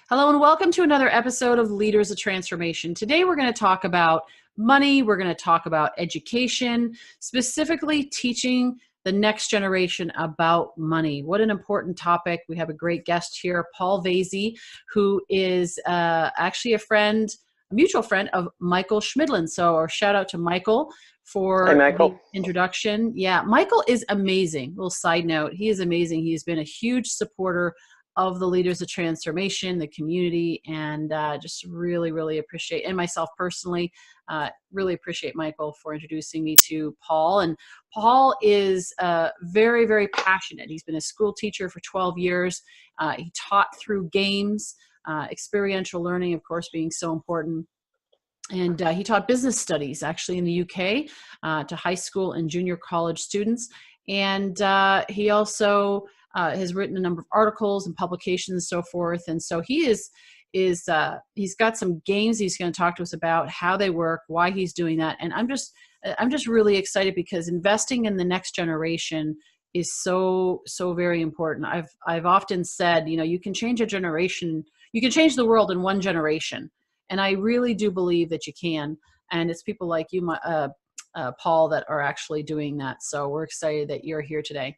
Hello and welcome to another episode of Leaders of Transformation. Today we're going to talk about money. We're going to talk about education, specifically teaching the next generation about money. What an important topic. We have a great guest here, Paul Vasey, who is actually a mutual friend of Michael Schmidlin. So our shout out to Michael for the introduction. Yeah, Michael is amazing. Little side note, he is amazing. He has been a huge supporter of the Leaders of Transformation, the community, and just really, really appreciate, and myself personally, really appreciate Michael for introducing me to Paul. And Paul is very, very passionate. He's been a school teacher for 12 years. He taught through games, experiential learning, of course, being so important. And he taught business studies actually in the UK to high school and junior college students. And he also has written a number of articles and publications and so forth. And so he's got some games he's going to talk to us about, how they work, why he's doing that. And I'm just really excited because investing in the next generation is so very important. I've often said, you can change a generation, you can change the world in one generation. And I really do believe that you can. And it's people like you, Paul, that are actually doing that. So we're excited that you're here today.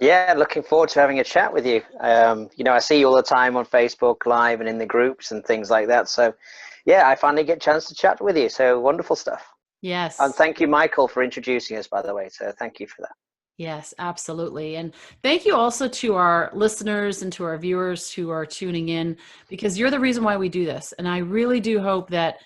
Yeah, looking forward to having a chat with you. I see you all the time on Facebook Live and in the groups and things like that. So, yeah, I finally get a chance to chat with you. So wonderful stuff. Yes. And thank you, Michael, for introducing us, by the way. So thank you for that. Yes, absolutely. And thank you also to our listeners and to our viewers who are tuning in, because you're the reason why we do this. And I really do hope that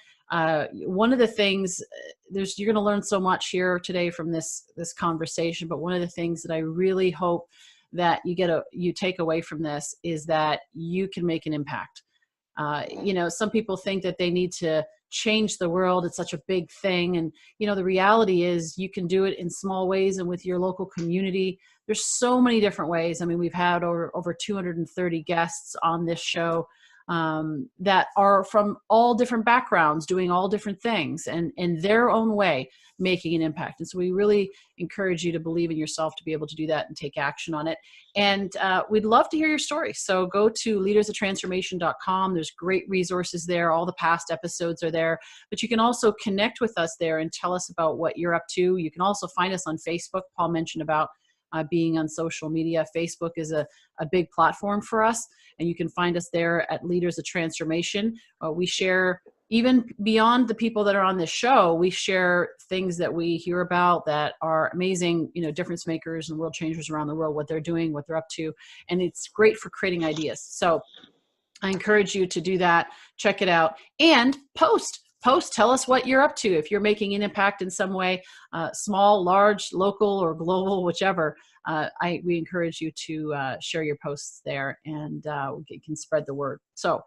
one of the things, you're going to learn so much here today from this conversation, but one of the things that I really hope that you take away from this is that you can make an impact. Some people think that they need to change the world. It's such a big thing. And, the reality is you can do it in small ways and with your local community. There's so many different ways. I mean, we've had over 230 guests on this show that are from all different backgrounds, doing all different things and in their own way, making an impact. And so we really encourage you to believe in yourself to be able to do that and take action on it. And we'd love to hear your story. So go to leadersoftransformation.com. There's great resources there. All the past episodes are there, but you can also connect with us there and tell us about what you're up to. You can also find us on Facebook. Paul mentioned about being on social media. Facebook is a big platform for us, and you can find us there at Leaders of Transformation. We share, even beyond the people that are on this show, we share things that we hear about that are amazing, difference makers and world changers around the world, what they're doing, what they're up to, and it's great for creating ideas. So I encourage you to do that, check it out, and post, tell us what you're up to. If you're making an impact in some way, small, large, local, or global, whichever, we encourage you to share your posts there, and we can spread the word. So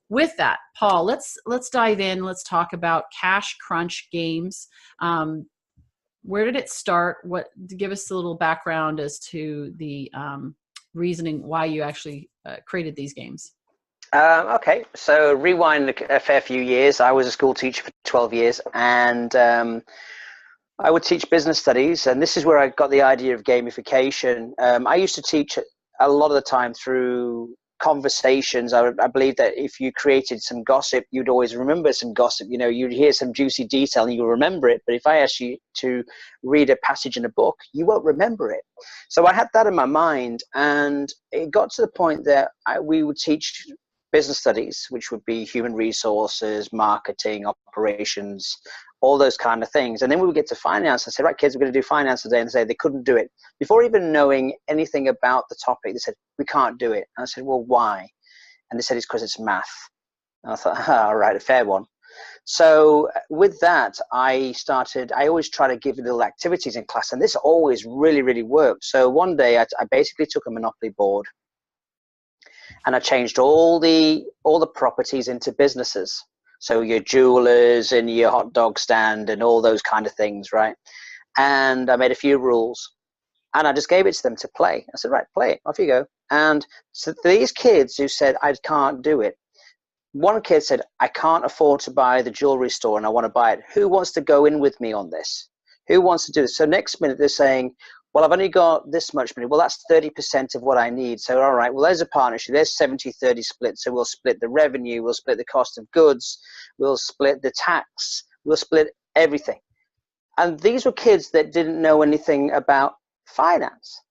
with that, Paul, let's dive in. Let's talk about CashCrunch Games. Where did it start? Give us a little background as to the reasoning why you actually created these games. Okay, so rewind a fair few years. I was a school teacher for 12 years, and I would teach business studies, and this is where I got the idea of gamification. I used to teach a lot of the time through conversations. I believe that if you created some gossip, you'd always remember some gossip. You'd hear some juicy detail and you'll remember it, but if I ask you to read a passage in a book, you won't remember it. So I had that in my mind, and it got to the point that we would teach business studies, which would be human resources, marketing, operations, all those kind of things. And then we would get to finance and say, right, kids, we're going to do finance today. And they couldn't do it. Before even knowing anything about the topic, they said, we can't do it. And I said, well, why? And they said, it's because it's math. And I thought, all right, a fair one. So with that, I always try to give little activities in class. And this always really, really worked. So one day I basically took a Monopoly board, and I changed all the properties into businesses. So your jewelers and your hot dog stand and all those kind of things, right? And I made a few rules, and I just gave it to them to play. I said, right, play it, off you go. And so these kids who said, I can't do it. One kid said, I can't afford to buy the jewelry store and I want to buy it. Who wants to go in with me on this? Who wants to do this? So next minute they're saying, well, I've only got this much money. Well, that's 30% of what I need. So, all right, well, there's a partnership. There's 70-30 split. So we'll split the revenue. We'll split the cost of goods. We'll split the tax. We'll split everything. And these were kids that didn't know anything about finance.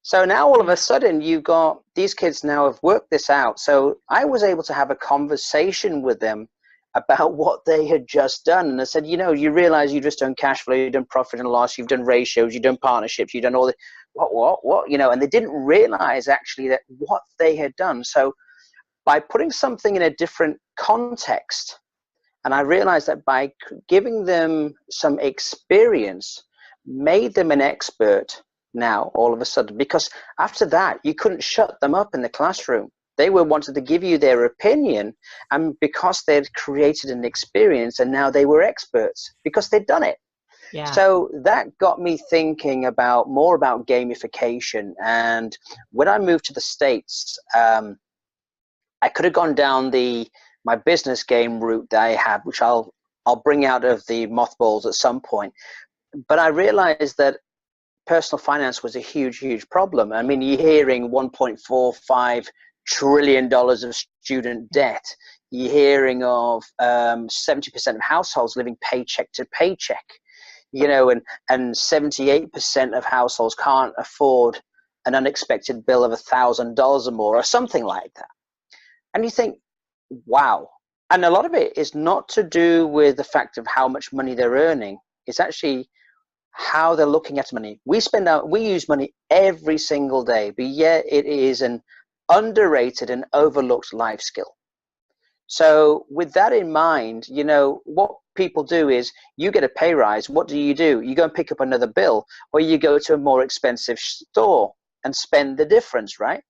So now all of a sudden you've got these kids now have worked this out. So I was able to have a conversation with them about what they had just done. And I said, you know, you realize you've just done cash flow, you've done profit and loss, you've done ratios, you've done partnerships, you've done all the what, you know, and they didn't realize actually that what they had done. So by putting something in a different context, and I realized that by giving them some experience, made them an expert now all of a sudden, because after that, you couldn't shut them up in the classroom. They were wanted to give you their opinion, and because they'd created an experience and now they were experts because they'd done it. Yeah. So that got me thinking about more about gamification. And when I moved to the States, I could have gone down my business game route that I had, which I'll bring out of the mothballs at some point. But I realized that personal finance was a huge, huge problem. I mean, you're hearing $1.45 trillion of student debt. You're hearing of 70% of households living paycheck to paycheck, you know, and 78% of households can't afford an unexpected bill of $1,000 or more or something like that. And you think, wow. And a lot of it is not to do with the fact of how much money they're earning. It's actually how they're looking at money. We use money every single day, but yet it is an underrated and overlooked life skill. So with that in mind, you know, what people do is you get a pay rise. What do? You go and pick up another bill, or you go to a more expensive store and spend the difference, right?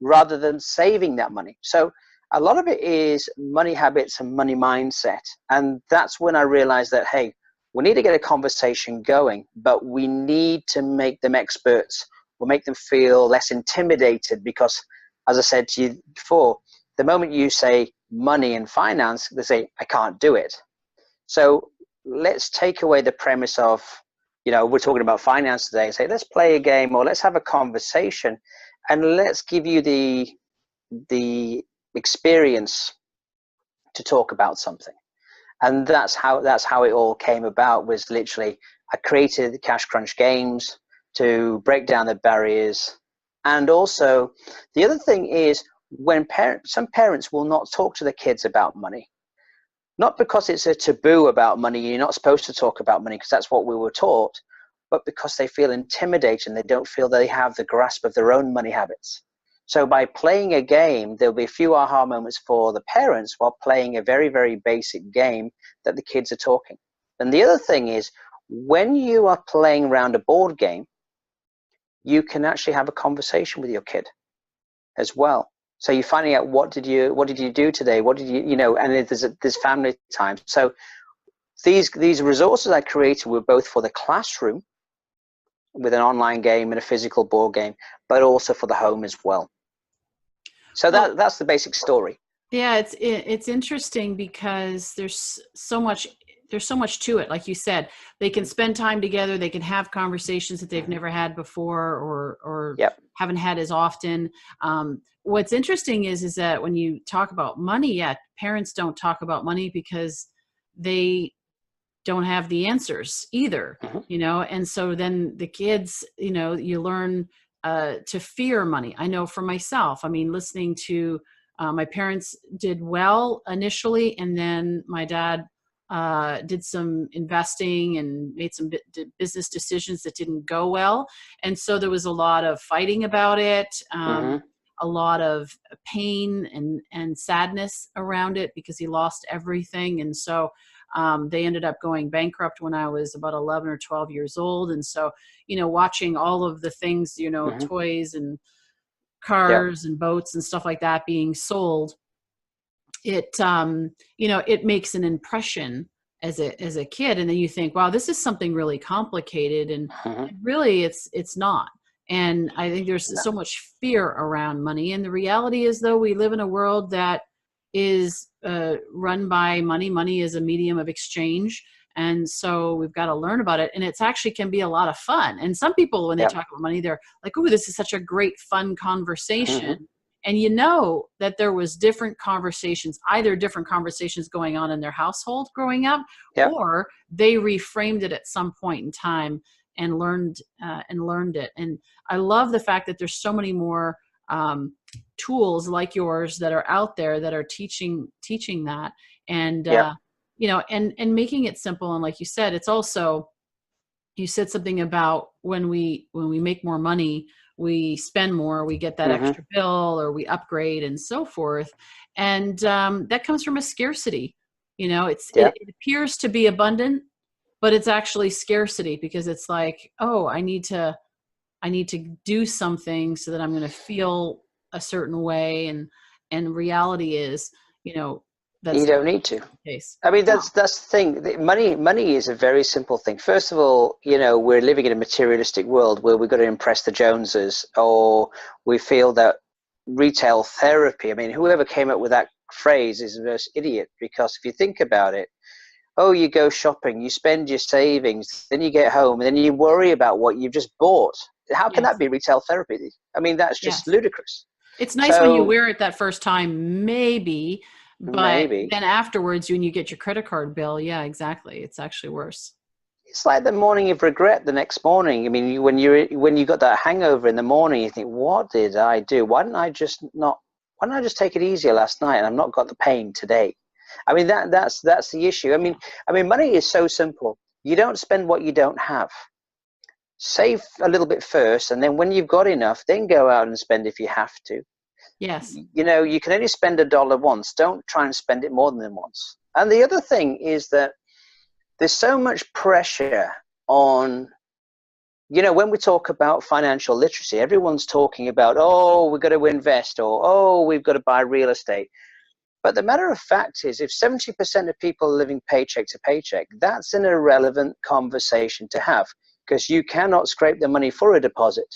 Rather than saving that money. So a lot of it is money habits and money mindset. And that's when I realized that, hey, we need to get a conversation going, but we need to make them experts or make them feel less intimidated, because, as I said to you before, the moment you say money and finance, they say, I can't do it. So let's take away the premise of, you know, we're talking about finance today, and say, let's play a game or let's have a conversation and let's give you the experience to talk about something. And that's how it all came about. Was literally, I created the CashCrunch Games to break down the barriers. And also the other thing is, when some parents will not talk to the kids about money, not because it's a taboo about money, you're not supposed to talk about money because that's what we were taught, but because they feel intimidated and they don't feel they have the grasp of their own money habits. So by playing a game, there'll be a few aha moments for the parents while playing a very, very basic game that the kids are talking. And the other thing is, when you are playing around a board game, you can actually have a conversation with your kid as well. So you're finding out, what did you do today? What did you know? And there's family time. So these resources I created were both for the classroom with an online game and a physical board game, but also for the home as well. So that's the basic story. Yeah, it's interesting because there's so much to it. Like you said, they can spend time together, they can have conversations that they've never had before or Yep. haven't had as often. What's interesting is that when you talk about money, parents don't talk about money because they don't have the answers either, you know? And so then the kids, you know, you learn to fear money. I know for myself, I mean, listening to my parents did well initially, and then my dad did some investing and made some business decisions that didn't go well. And so there was a lot of fighting about it, a lot of pain and sadness around it because he lost everything. And so they ended up going bankrupt when I was about 11 or 12 years old. And so, you know, watching all of the things, you know, toys and cars and boats and stuff like that being sold, it, you know, it makes an impression as a kid. And then you think, wow, this is something really complicated. And really it's not. And I think there's so much fear around money. And the reality is, though, we live in a world that is run by money. Money is a medium of exchange. And so we've got to learn about it. And it's actually can be a lot of fun. And some people, when they talk about money, they're like, oh, this is such a great, fun conversation. And you know that there was different conversations, either different conversations going on in their household growing up, or they reframed it at some point in time and learned it. And I love the fact that there's so many more tools like yours that are out there that are teaching that. And you know, and making it simple. And like you said, it's also, you said something about when we make more money, we spend more, we get that extra bill, or we upgrade and so forth. And that comes from a scarcity. You know, it appears to be abundant, but it's actually scarcity, because it's like, oh, I need to do something so that I'm going to feel a certain way. And reality is, you know, that's you don't need to. I mean, that's the thing. Money is a very simple thing. First of all, you know, we're living in a materialistic world where we've got to impress the Joneses, or we feel that retail therapy. I mean, whoever came up with that phrase is the most idiot, because if you think about it, oh, you go shopping, you spend your savings, then you get home, and then you worry about what you've just bought. How can that be retail therapy? I mean, that's just ludicrous. It's nice when you wear it that first time, maybe. But then afterwards, when you get your credit card bill, exactly. It's actually worse. It's like the morning of regret the next morning. I mean, when you got that hangover in the morning, you think, what did I do? Why didn't I just take it easier last night, and I've not got the pain today? I mean, that's the issue. I mean, money is so simple. You don't spend what you don't have. Save a little bit first, and then when you've got enough, then go out and spend if you have to. Yes. You know, you can only spend $1 once. Don't try and spend it more than once. And the other thing is that there's so much pressure on, you know, when we talk about financial literacy, everyone's talking about, oh, we've got to invest, or, oh, we've got to buy real estate. But the matter of fact is, if 70% of people are living paycheck to paycheck, that's an irrelevant conversation to have, because you cannot scrape the money for a deposit.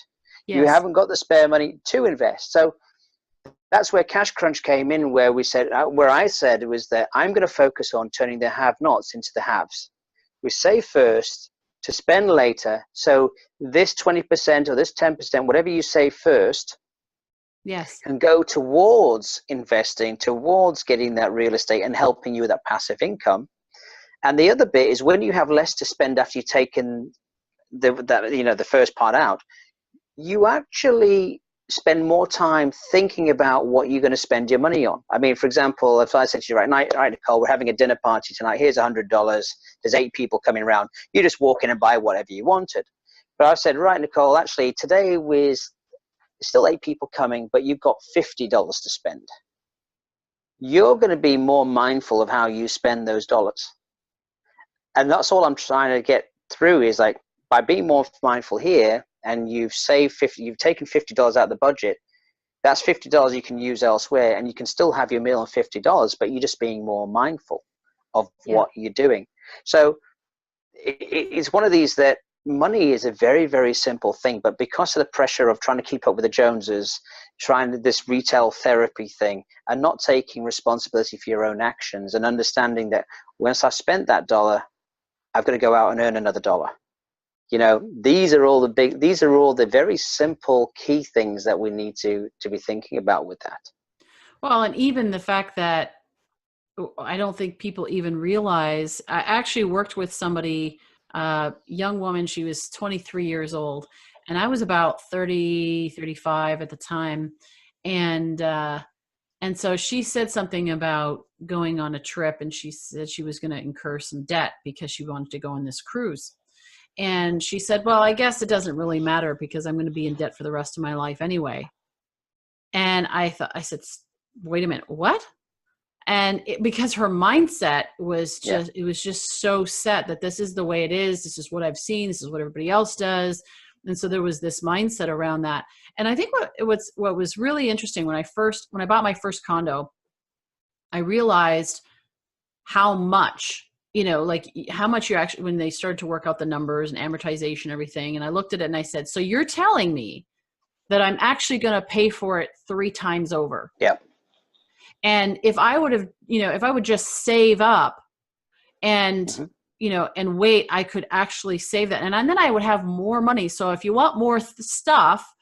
You haven't got the spare money to invest. So that's where CashCrunch came in, where I said was that I'm going to focus on turning the have-nots into the haves. We save first to spend later. So this 20% or this 10%, whatever you save first, can go towards investing, towards getting that real estate and helping you with that passive income. And the other bit is, when you have less to spend after you've taken the first part out, you actually spend more time thinking about what you're going to spend your money on. I mean, for example, if I said to you, right, Nicole, we're having a dinner party tonight. Here's $100. There's 8 people coming around. You just walk in and buy whatever you wanted. But I said, right, Nicole, actually today there's still 8 people coming, but you've got $50 to spend. You're going to be more mindful of how you spend those dollars. And that's all I'm trying to get through, is like, by being more mindful here, and you've taken $50 out of the budget, that's $50 you can use elsewhere, and you can still have your meal on $50, but you're just being more mindful of what you're doing. So it's one of these that money is a very, very simple thing, but because of the pressure of trying to keep up with the Joneses, trying this retail therapy thing, and not taking responsibility for your own actions, and understanding that once I've spent that dollar, I've got to go out and earn another dollar. You know, these are all the very simple key things that we need to be thinking about with that. Well, and even the fact that I don't think people even realize, I actually worked with somebody, young woman, she was 23 years old, and I was about 30, 35 at the time. And so she said something about going on a trip, and she said she was going to incur some debt because she wanted to go on this cruise. And she said, well, I guess it doesn't really matter because I'm going to be in debt for the rest of my life anyway. And I said, wait a minute, what? And because her mindset was just, it was just so set that this is the way it is. This is what I've seen. This is what everybody else does. And so there was this mindset around that. And I think what was really interesting when I bought my first condo, I realized how much, you know, like how much you actually, when they started to work out the numbers and amortization, everything. And I looked at it and I said, so you're telling me that I'm actually going to pay for it 3 times over. Yep. And if I would have, you know, if I would just save up and and wait, I could actually save that. And then I would have more money. So if you want more stuff,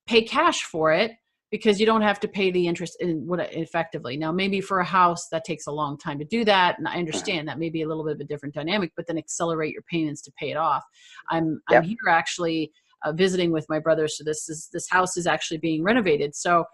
pay cash for it, because you don't have to pay the interest in what effectively. Now, maybe for a house that takes a long time to do that. And I understand that may be a little bit of a different dynamic, but then accelerate your payments to pay it off. I'm here actually visiting with my brother. So this house is actually being renovated. So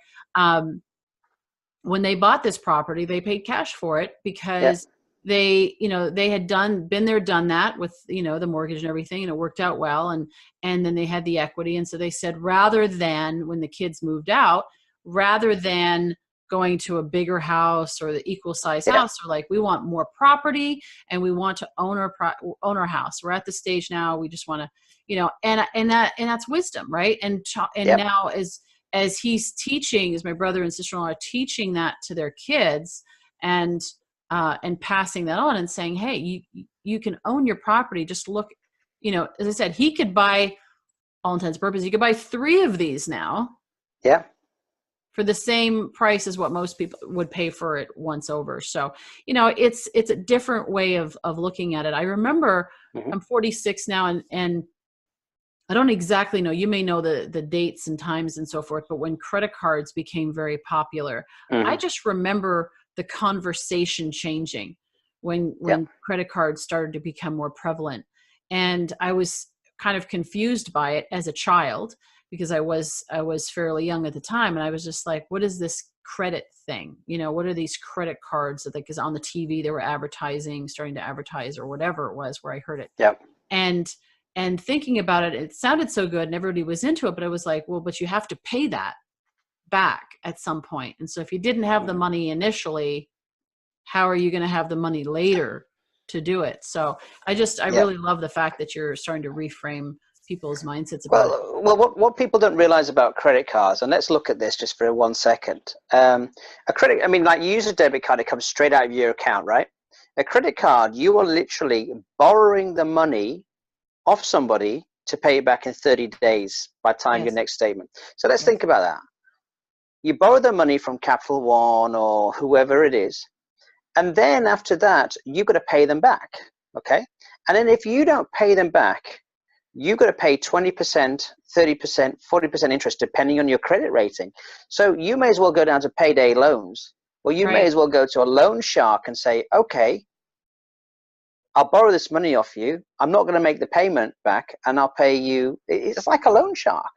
when they bought this property, they paid cash for it because they had been there, done that with, the mortgage and everything, and it worked out well. And then they had the equity. And so they said, rather than, when the kids moved out, rather than going to a bigger house or the equal size house, they're like, we want more property and we want to own our house. We're at the stage now. We just want to, and that's wisdom, right? And now as he's teaching, as my brother and sister-in-law are teaching that to their kids, and passing that on and saying, hey, you can own your property. Just look, as I said, he could buy, all intents and purposes, he could buy 3 of these now. Yeah. For the same price as what most people would pay for it once over. So, it's a different way of looking at it. I remember I'm 46 now, and I don't exactly know, you may know the dates and times and so forth, but when credit cards became very popular, I just remember the conversation changing when credit cards started to become more prevalent. And I was kind of confused by it as a child, because I was fairly young at the time. And I was just like, what is this credit thing? What are these credit cards that, because on the TV, they were starting to advertise or whatever it was where I heard it. Yep. And thinking about it, it sounded so good and everybody was into it, but I was like, well, but you have to pay that back at some point. And so if you didn't have the money initially, how are you going to have the money later to do it? So I really love the fact that you're starting to reframe people's mindsets about it. Well, what people don't realize about credit cards, and let's look at this just for 1 second. Like you use a debit card, it comes straight out of your account, right? A credit card, you are literally borrowing the money off somebody to pay it back in 30 days by the time your next statement. So let's think about that. You borrow the money from Capital One or whoever it is, and then after that, you've got to pay them back, okay? And then if you don't pay them back, you've got to pay 20%, 30%, 40% interest, depending on your credit rating. So you may as well go down to payday loans, or you may as well go to a loan shark and say, okay, I'll borrow this money off you. I'm not going to make the payment back, and I'll pay you. It's like a loan shark.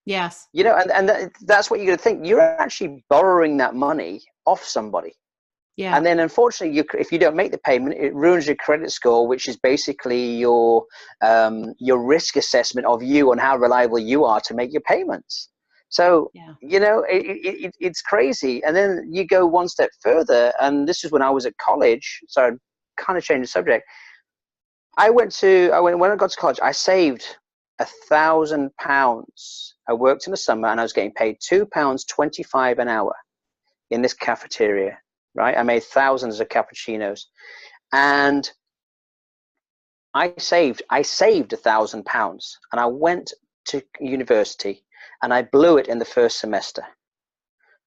Yes. And that's what you're going to think. You're actually borrowing that money off somebody. Yeah. And then unfortunately, if you don't make the payment, it ruins your credit score, which is basically your risk assessment of you and how reliable you are to make your payments. So, it's crazy. And then you go one step further, and this is when I was at college. So I kind of changed the subject. When I got to college, I saved £1,000. I worked in the summer and I was getting paid £2.25 an hour in this cafeteria, right? I made thousands of cappuccinos, and I saved £1,000, and I went to university and I blew it in the first semester.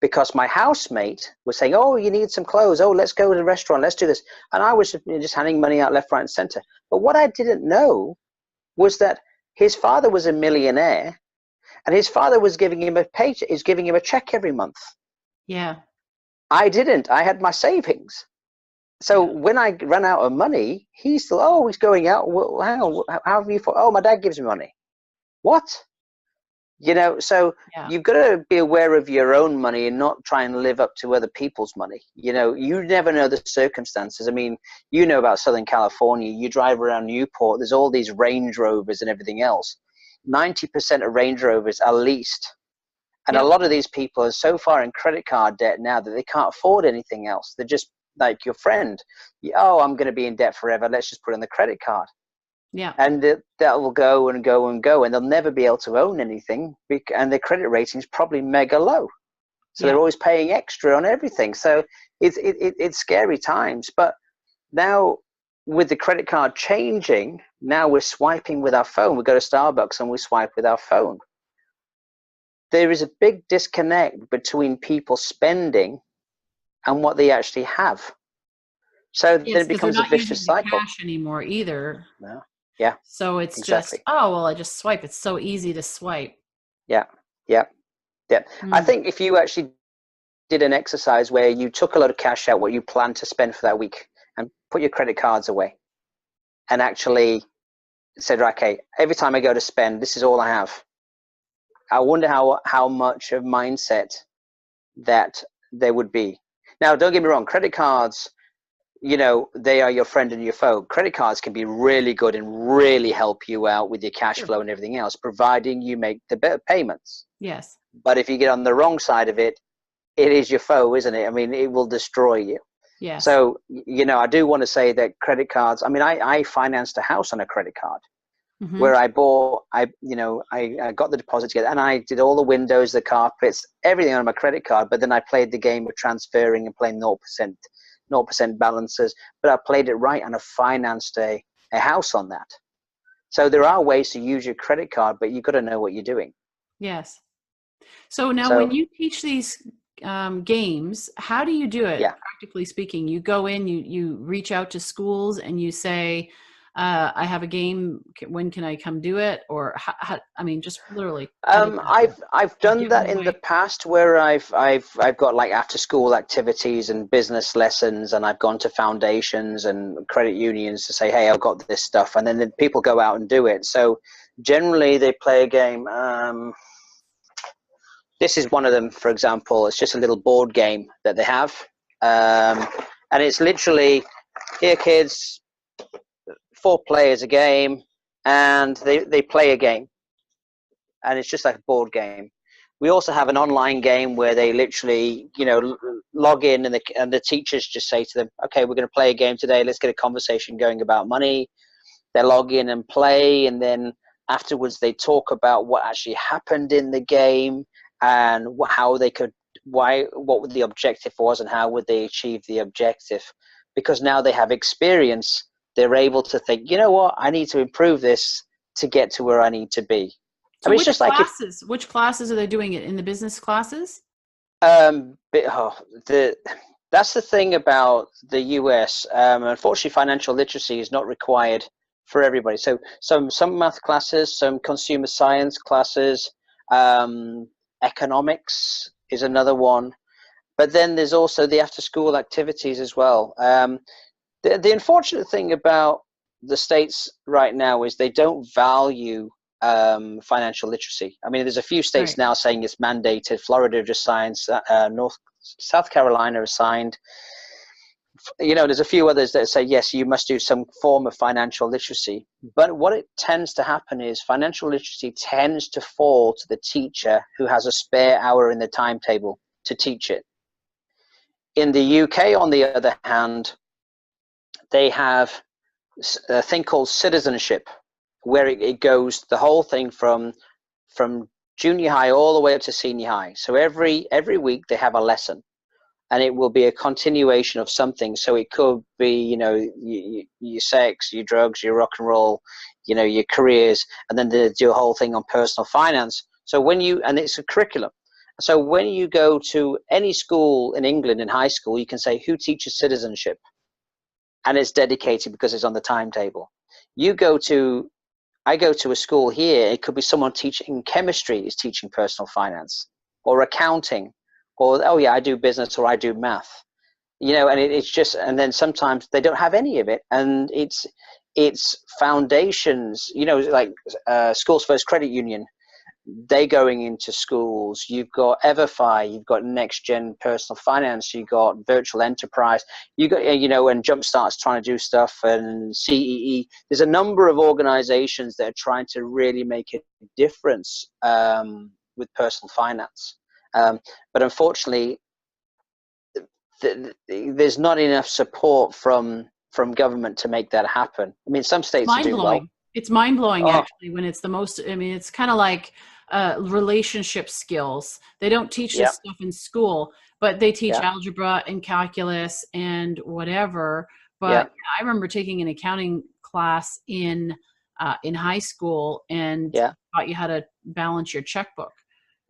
Because my housemate was saying, oh, you need some clothes. Oh, let's go to the restaurant. Let's do this. And I was just handing money out left, right, and center. But what I didn't know was that his father was a millionaire, and his father was giving him a check every month. Yeah. I didn't. I had my savings. So when I ran out of money, he's going out. Well, hang on. How have you thought? Oh, my dad gives me money. What? So you've got to be aware of your own money and not try and live up to other people's money. You never know the circumstances. I mean, about Southern California. You drive around Newport, there's all these Range Rovers and everything else. 90% of Range Rovers are leased. And a lot of these people are so far in credit card debt now that they can't afford anything else. They're just like your friend. Oh, I'm going to be in debt forever. Let's just put it on the credit card. Yeah. And that will go and go and go, and they'll never be able to own anything, and their credit rating is probably mega low. So they're always paying extra on everything. So it's scary times. But now with the credit card changing, now we're swiping with our phone. We go to Starbucks and we swipe with our phone. There is a big disconnect between people spending and what they actually have. So then Yes, it because they're becomes a not vicious using the cycle. cash anymore either. No. Yeah, So it's just, exactly. oh, well, I just swipe. It's so easy to swipe. Yeah, yeah, yeah. I Mm. think if you actually did an exercise where you took a lot of cash out, what you plan to spend for that week, and put your credit cards away, and actually said, okay, every time I go to spend, this is all I have. I wonder how much of mindset that there would be. Now, don't get me wrong, credit cards, they are your friend and your foe. Credit cards can be really good and really help you out with your cash Sure. flow and everything else, providing you make the better payments. Yes. But if you get on the wrong side of it, it is your foe, isn't it? I mean, it will destroy you. Yes. So, I do want to say that credit cards, I mean, I financed a house on a credit card Mm-hmm. where I got the deposit together and I did all the windows, the carpets, everything on my credit card. But then I played the game of transferring and playing 0% balances. But I played it right and I financed a house on that. So there are ways to use your credit card, but you've got to know what you're doing. Yes. So now when So, you teach these games, how do you do it, yeah. practically speaking? You go in, you reach out to schools and you say, I have a game. When can I come do it? Or I mean, just literally, how does that go? I've You done give them that in the away? past where I've got like after school activities and business lessons, and I've gone to foundations and credit unions to say, hey, I've got this stuff, and then the people go out and do it. So generally they play a game. This is one of them, for example. It's just a little board game that they have, and it's literally, here, kids, 4 players a game, and they play a game, and it's just like a board game. We also have an online game where they literally, log in, and the teachers just say to them, okay, we're going to play a game today. Let's get a conversation going about money. They log in and play, and then afterwards they talk about what actually happened in the game and how they could, what the objective was and how would they achieve the objective. Because now they have experience, they're able to think, you know what, I need to improve this to get to where I need to be. I So mean, it's just like if which classes are they doing it in? The business classes? but, that's the thing about the US. Unfortunately, financial literacy is not required for everybody. So some math classes, some consumer science classes, economics is another one. But then there's also the after school activities as well. The unfortunate thing about the States right now is they don't value financial literacy. I mean, there's a few states Right. now saying it's mandated. Florida just signed, South Carolina has signed. There's a few others that say, yes, you must do some form of financial literacy. But what it tends to happen is financial literacy tends to fall to the teacher who has a spare hour in the timetable to teach it. In the UK, on the other hand, they have a thing called citizenship, where it goes the whole thing from junior high all the way up to senior high. So every week they have a lesson, and it will be a continuation of something. So it could be, your sex, your drugs, your rock and roll, your careers, and then they do a whole thing on personal finance. So and it's a curriculum. So when you go to any school in England in high school, you can say, who teaches citizenship? And it's dedicated because it's on the timetable. I go to a school here, it could be someone teaching chemistry is teaching personal finance, or accounting, or, oh yeah, I do business, or I do math. And it's just, and then sometimes they don't have any of it. And it's foundations, like Schools First Credit Union, they going into schools. You've got Everfi, you've got Next Gen Personal Finance, you've got Virtual Enterprise, you got and Jumpstart's trying to do stuff, and CEE. There's a number of organizations that are trying to really make a difference with personal finance, but unfortunately, there's not enough support from government to make that happen. I mean, some states are Mind doing well. blowing. It's mind blowing, Oh, actually, when it's the most. I mean, it's kind of like relationship skills. They don't teach yeah, this stuff in school, but they teach yeah, algebra and calculus and whatever. yeah, But I remember taking an accounting class in high school and yeah, taught you how to balance your checkbook.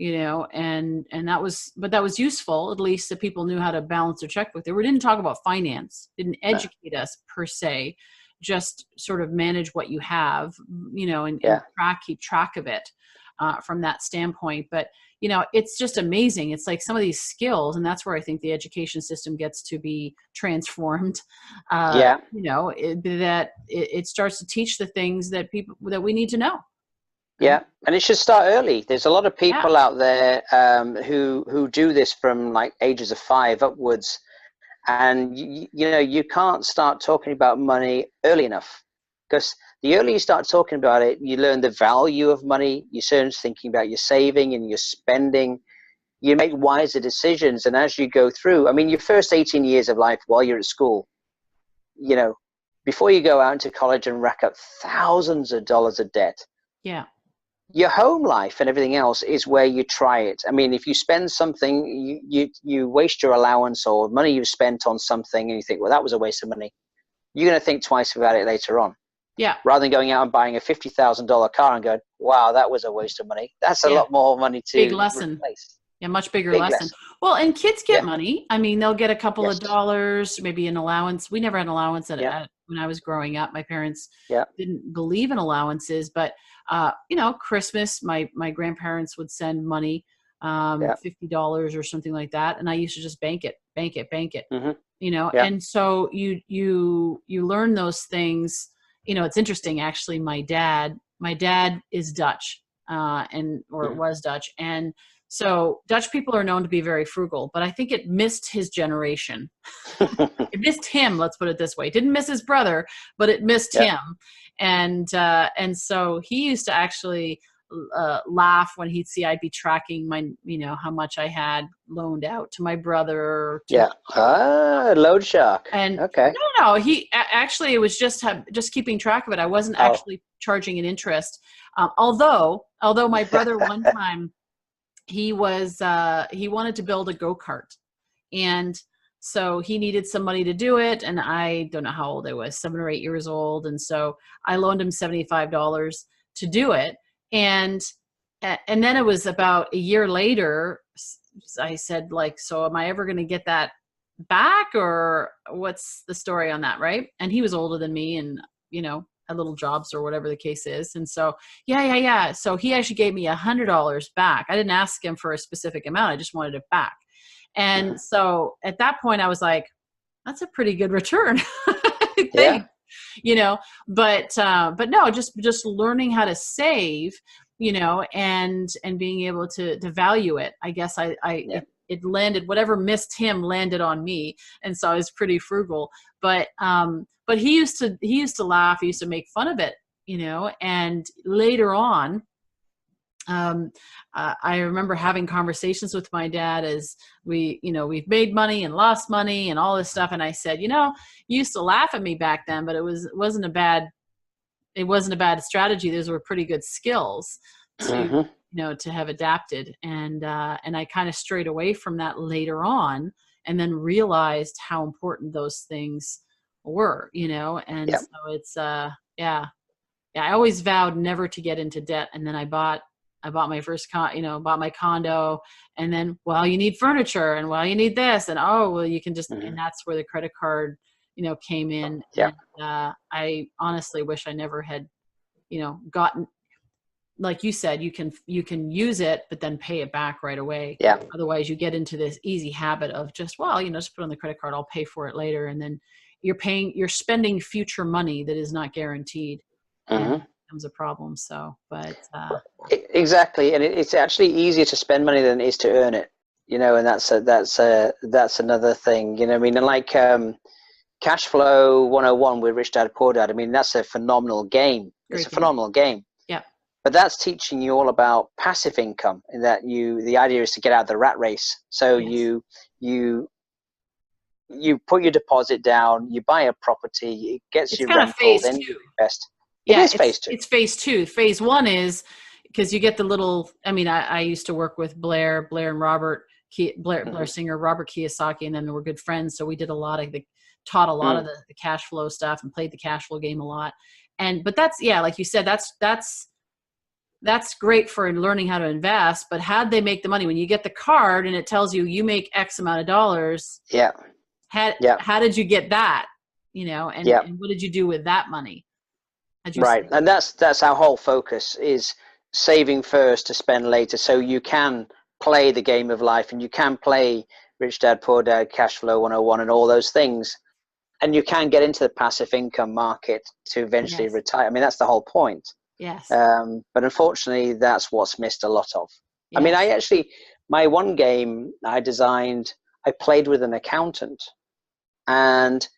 and that was useful, at least that people knew how to balance their checkbook. We didn't talk about finance, didn't educate us per se, just sort of manage what you have, and keep track of it from that standpoint. But, it's just amazing. It's like some of these skills, and that's where I think the education system gets to be transformed. That it starts to teach the things that we need to know. Yeah, and it should start early. There's a lot of people out there who do this from like ages of 5 upwards, and you can't start talking about money early enough, because the earlier you start talking about it, you learn the value of money. You start thinking about your saving and your spending. You make wiser decisions, and as you go through, I mean, your first 18 years of life while you're at school, before you go out into college and rack up thousands of dollars of debt. Yeah. Your home life and everything else is where you try it. I mean, if you spend something, you waste your allowance or money you've spent on something, and you think, well, that was a waste of money. You're going to think twice about it later on. Yeah. Rather than going out and buying a $50,000 car and going, wow, that was a waste of money. That's a lot more money to big lesson. replace. Yeah, much bigger lesson. Well, and kids get money. I mean, they'll get a couple of dollars, maybe an allowance. We never had an allowance when I was growing up. My parents didn't believe in allowances, but Christmas, my grandparents would send money, $50 or something like that, and I used to just bank it. Mm-hmm. And so you learn those things. It's interesting actually. My dad is Dutch, was Dutch, and so Dutch people are known to be very frugal, but I think it missed his generation. It missed him, let's put it this way. It didn't miss his brother, but it missed him. And so he used to actually laugh when he'd see I'd be tracking my, how much I had loaned out to my brother. Loan shark. And no, he actually, it was just keeping track of it. I wasn't actually charging an interest. Although my brother one time, he wanted to build a go-kart, and so he needed some money to do it. And I don't know how old I was, 7 or 8 years old. And so I loaned him $75 to do it. And then it was about a year later, I said, so am I ever going to get that back, or what's the story on that? Right. And he was older than me, and, had little jobs or whatever the case is. And so, So he actually gave me $100 back. I didn't ask him for a specific amount. I just wanted it back. And so at that point I was like, that's a pretty good return. But no, just learning how to save, and being able to value it. I guess it landed, whatever missed him landed on me. And so I was pretty frugal, but he used to laugh. He used to make fun of it, and later on, I remember having conversations with my dad as we've made money and lost money and all this stuff. And I said, you used to laugh at me back then, but it wasn't a bad strategy. Those were pretty good skills to, to have adapted. And I kind of strayed away from that later on, and then realized how important those things were, and so it's, I always vowed never to get into debt. And then I bought my first bought my condo, and then, well, you need furniture, and well, you need this, and you can just, and that's where the credit card, came in. And, I honestly wish I never had, gotten, like you said, you can use it, but then pay it back right away. Yeah. Otherwise you get into this easy habit of just, just put on the credit card, I'll pay for it later. And then you're spending future money that is not guaranteed. And it becomes a problem. So, but exactly. And it's actually easier to spend money than it is to earn it, and that's another thing, I mean, and like, Cash Flow 101 with Rich Dad Poor Dad. I mean, that's a phenomenal game. It's a phenomenal game. Yeah. But that's teaching you all about passive income, in that the idea is to get out of the rat race. So you put your deposit down, you buy a property, it gets you rental, then you invest. It is phase 2. It's phase 2. Phase 1 is because you get the little, I used to work with Blair and Robert, Blair Singer, Robert Kiyosaki, and then we're good friends. So we did taught a lot of the cash flow stuff and played the cash flow game a lot. But that's, like you said, that's that's great for learning how to invest, but how'd they make the money? When you get the card and it tells you you make X amount of dollars, Yeah. how did you get that? And Yeah. what did you do with that money? How'd you Right. And that's our whole focus, is saving first to spend later, so you can play the game of life, and you can play Rich Dad, Poor Dad, Cash Flow 101 and all those things. And you can get into the passive income market to eventually Yes. retire. I mean, that's the whole point. Yes. But unfortunately, that's what's missed a lot of. Yes. I mean, my one game I designed, I played with an accountant, and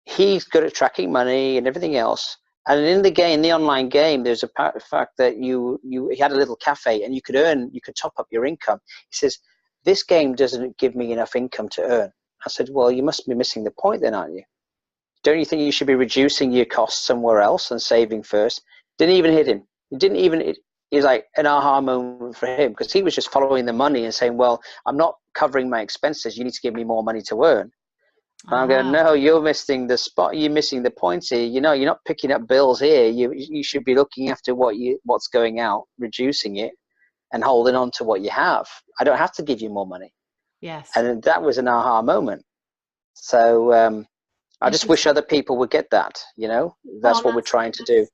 he's good at tracking money and everything else. And in the online game, there's a fact that you had a little cafe, and you could top up your income. He says, this game doesn't give me enough income to earn. I said, well, you must be missing the point then, aren't you? Don't you think you should be reducing your costs somewhere else and saving first? Didn't even hit him. It was like an aha moment for him, because he was just following the money and saying, well, I'm not covering my expenses. You need to give me more money to earn. And I'm going, no, you're missing the spot. You're missing the point here. You're not picking up bills here. You should be looking after what's going out, reducing it, and holding on to what you have. I don't have to give you more money. Yes. And that was an aha moment. So I just wish other people would get that. That's what we're trying to do.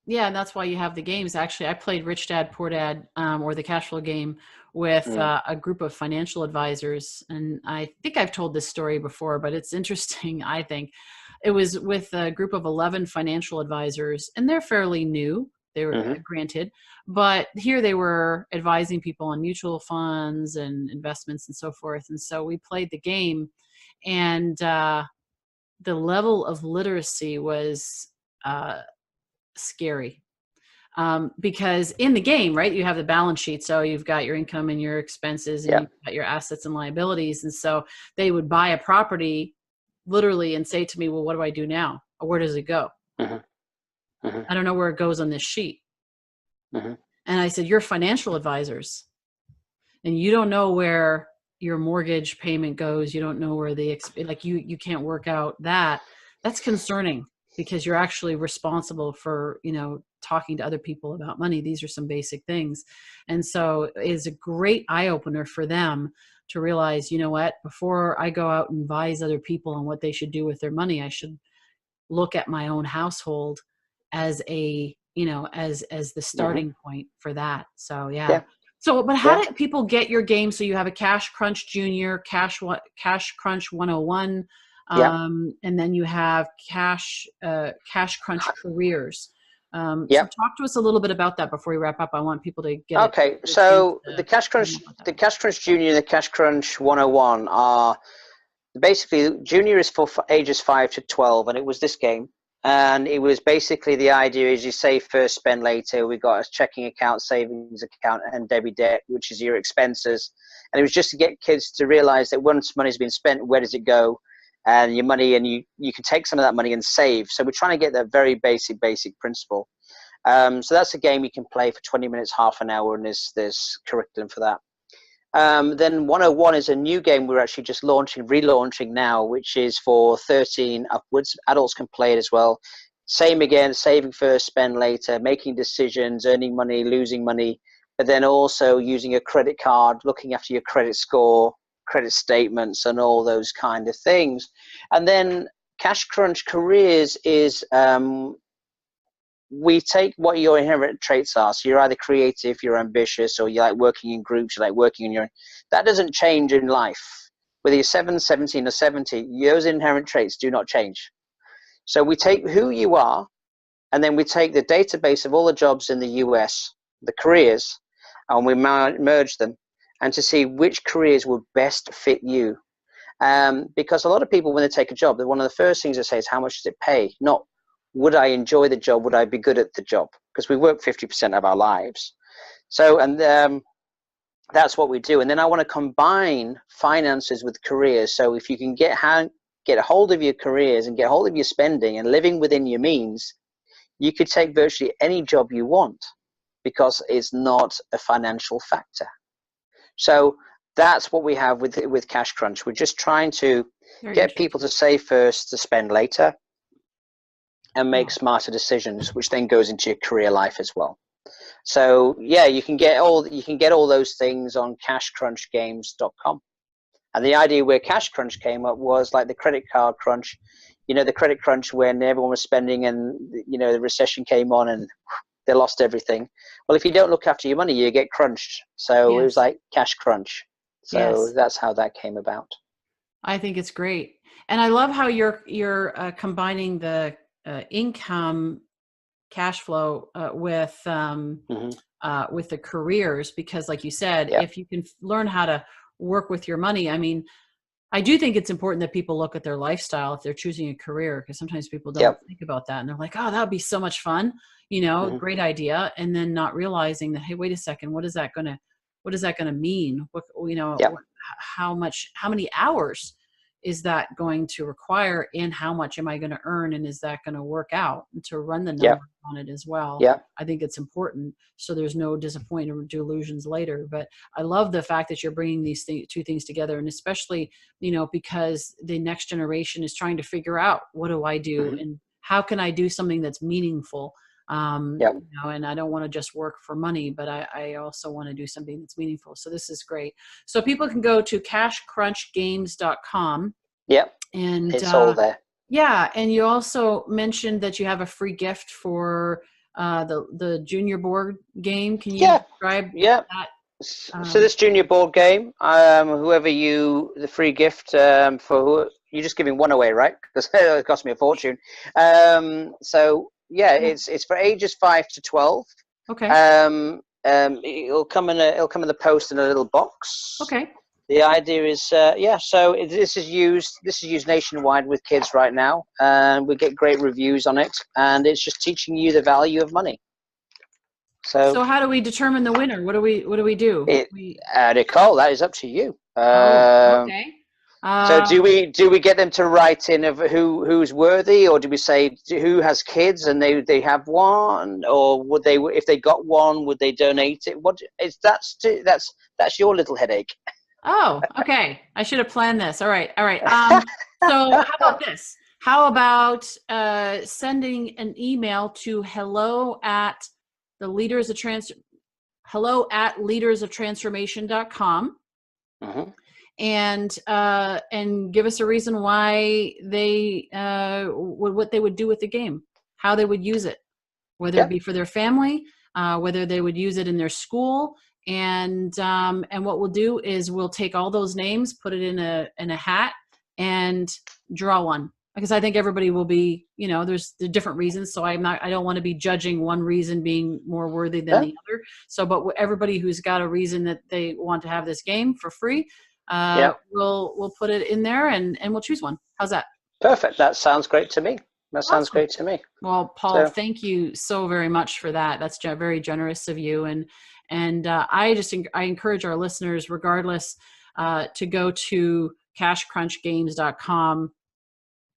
Yeah, and that's why you have the games. Actually, I played Rich Dad, Poor Dad, or the Cash Flow game with a group of financial advisors. And I think I've told this story before, but it's interesting, I think. It was with a group of 11 financial advisors, and they're fairly new. They were granted, but here they were advising people on mutual funds and investments and so forth. And so we played the game, and the level of literacy was scary. Because in the game, right, you have the balance sheet. So you've got your income and your expenses, and you've got your assets and liabilities. And so they would buy a property literally and say to me, well, what do I do now? Or where does it go? I don't know where it goes on this sheet. And I said, you're financial advisors, and you don't know where your mortgage payment goes. You don't know where you can't work out that. That's concerning, because you're actually responsible for, talking to other people about money. These are some basic things. And so it is a great eye opener for them to realize, what, before I go out and advise other people on what they should do with their money, I should look at my own household as a, as the starting point for that. So, yeah. So, but how did people get your game? So you have a CashCrunch Junior, CashCrunch 101, and then you have CashCrunch Careers. So talk to us a little bit about that before we wrap up. I want people to get okay. So the CashCrunch Junior and the CashCrunch 101 are basically, Junior is for ages 5 to 12, and it was this game. And it was basically, the idea is you save first, spend later. We got a checking account, savings account, and debit debt, which is your expenses. And it was just to get kids to realize that once money's been spent, where does it go? And your money, and you can take some of that money and save. So we're trying to get that very basic principle. So that's a game you can play for 20 minutes, half an hour, and there's curriculum for that. Then 101 is a new game we're actually just relaunching now, which is for 13 upwards. Adults can play it as well. Same again, saving first, spend later, making decisions, earning money, losing money, but then also using a credit card, looking after your credit score, credit statements, and all those kind of things. And then CashCrunch Careers is we take what your inherent traits are. So you're either creative, you're ambitious, or you like working in groups, you like working in your own. That doesn't change in life. Whether you're 7, 17, or 70, those inherent traits do not change. So we take who you are, and then we take the database of all the jobs in the US, the careers, and we merge them, and to see which careers would best fit you. Because a lot of people, when they take a job, one of the first things they say is, how much does it pay? Not, would I enjoy the job? Would I be good at the job? Because we work 50% of our lives. So, and that's what we do. And then I want to combine finances with careers. So if you can get a hold of your careers and get a hold of your spending and living within your means, you could take virtually any job you want, because it's not a financial factor. So that's what we have with CashCrunch. We're just trying to get people to save first, to spend later, and make smarter decisions, which then goes into your career life as well. So yeah, you can get all those things on CashCrunchGames.com. And the idea where CashCrunch came up was like the credit card crunch, the credit crunch when everyone was spending and the recession came on and they lost everything. Well, if you don't look after your money, you get crunched. So it was like cash crunch. So that's how that came about. I think it's great. And I love how you're combining the income cash flow with the careers, because like you said, if you can learn how to work with your money, I mean, I do think it's important that people look at their lifestyle if they're choosing a career, because sometimes people don't think about that and they're like, oh, that would be so much fun, great idea, and then not realizing that, hey, wait a second, what is that gonna mean? How many hours is that going to require, and how much am I going to earn, and is that going to work out, and to run the numbers on it as well. I think it's important, so there's no disappointment or delusions later. But I love the fact that you're bringing these two things together, and especially because the next generation is trying to figure out, what do I do, and how can I do something that's meaningful. And I don't want to just work for money, but I also want to do something that's meaningful. So this is great. So people can go to CashCrunchGames.com. And it's all there. Yeah. And you also mentioned that you have a free gift for the junior board game. Can you describe that? So this junior board game, the free gift for you're just giving one away, right? Because it cost me a fortune. It's for ages 5 to 12. Okay. It'll come in the post in a little box. Okay. The idea is, so this is used nationwide with kids right now, and we get great reviews on it, and it's just teaching you the value of money. So how do we determine the winner? What do we do? Nicole, that is up to you. Okay. So do we get them to write in of who's worthy, or do we say who has kids and they have one, or would they, if they got one, would they donate it? That's your little headache. Oh, okay. I should have planned this. All right. So how about this? How about sending an email to hello@leadersofttransformation.com. And give us a reason why they what they would do with the game, how they would use it, whether it be for their family, whether they would use it in their school, and what we'll do is we'll take all those names, put it in a hat, and draw one, because I think everybody will be, there's the different reasons. So I don't want to be judging one reason being more worthy than the other. So, but everybody who's got a reason that they want to have this game for free, we'll put it in there and we'll choose one. How's that? Perfect. That sounds great to me. Sounds great to me. Well, Paul, thank you so very much for that. That's very generous of you. And I encourage our listeners, regardless, to go to CashCrunchGames.com,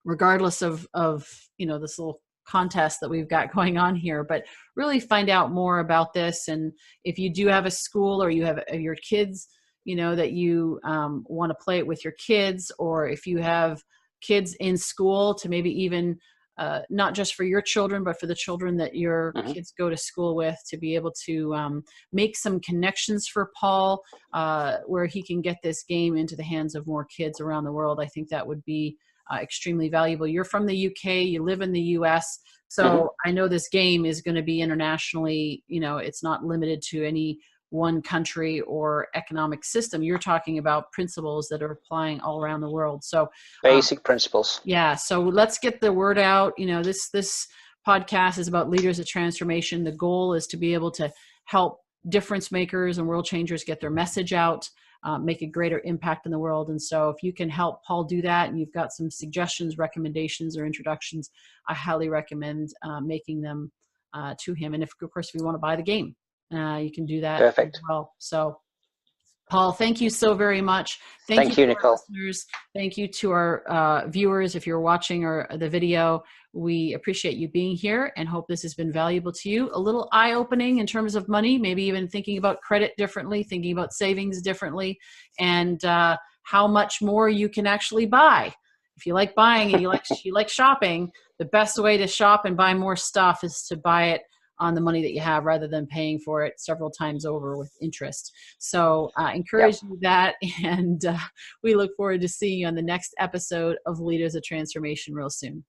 regardless of this little contest that we've got going on here, but really find out more about this. And if you do have a school, or you have your kids, that you want to play it with your kids, or if you have kids in school, to maybe even not just for your children, but for the children that your kids go to school with, to be able to make some connections for Paul, where he can get this game into the hands of more kids around the world. I think that would be extremely valuable. You're from the UK, you live in the US, so I know this game is going to be internationally, it's not limited to any one country or economic system. You're talking about principles that are applying all around the world. So basic principles. Yeah. So let's get the word out. This podcast is about leaders of transformation. The goal is to be able to help difference makers and world changers get their message out, make a greater impact in the world. And so if you can help Paul do that, and you've got some suggestions, recommendations, or introductions, I highly recommend making them to him. And of course, if you want to buy the game, you can do that. Perfect. As well. So, Paul, thank you so very much. Thank you, Nicole. Listeners. Thank you to our viewers. If you're watching the video, we appreciate you being here and hope this has been valuable to you. A little eye-opening in terms of money, maybe even thinking about credit differently, thinking about savings differently, and how much more you can actually buy. If you like buying and you like shopping, the best way to shop and buy more stuff is to buy it on the money that you have rather than paying for it several times over with interest. So I Yep. encourage you that. And we look forward to seeing you on the next episode of Leaders of Transformation real soon.